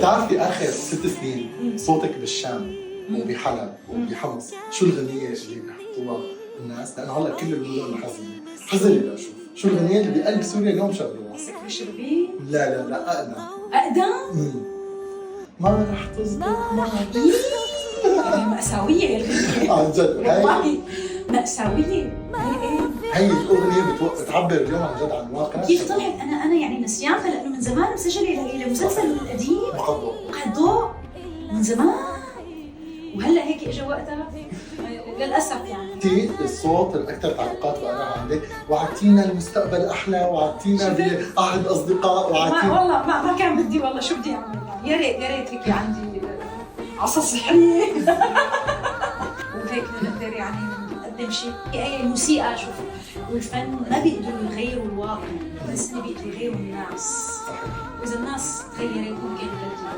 بتعرفي آخر 6 سنين صوتك بالشام وبحلب وبحمص، شو الغنية اللي بيحطوها الناس؟ لأنه هلا كل المدن حزينة، حزينة لأشوف، شو الغنية اللي بقلب سوريا اليوم شغلوها؟ سكر الشربين؟ لا أقدم. أقدم؟ ما رح تزبط معي. هي مأساوية يا الغنية. عن جد والله مأساوية. هي الأغنية بتعبر اليوم عن جد عن الواقع. كيف طلعت أنا يعني نسيانها لأنه من زمان مسجلة لمسلسل قديم وقع الضوء من زمان، وهلا هيك اجى وقتها للأسف يعني. انتي الصوت الأكثر تعليقات بقراها عندك، وعدتينا المستقبل أحلى، وعدتينا بقعد أصدقاء، وعدتينا والله ما كان بدي، والله شو بدي أعمل، يا ريت هيك عندي عصا سحرية وهيك نقدر يعني نقدم شيء. هي الموسيقى شوف والفن ما بيقدروا يغيروا الواقع، بس اللي بيقدروا يغيروا الناس. وإذا الناس تغيرت ممكن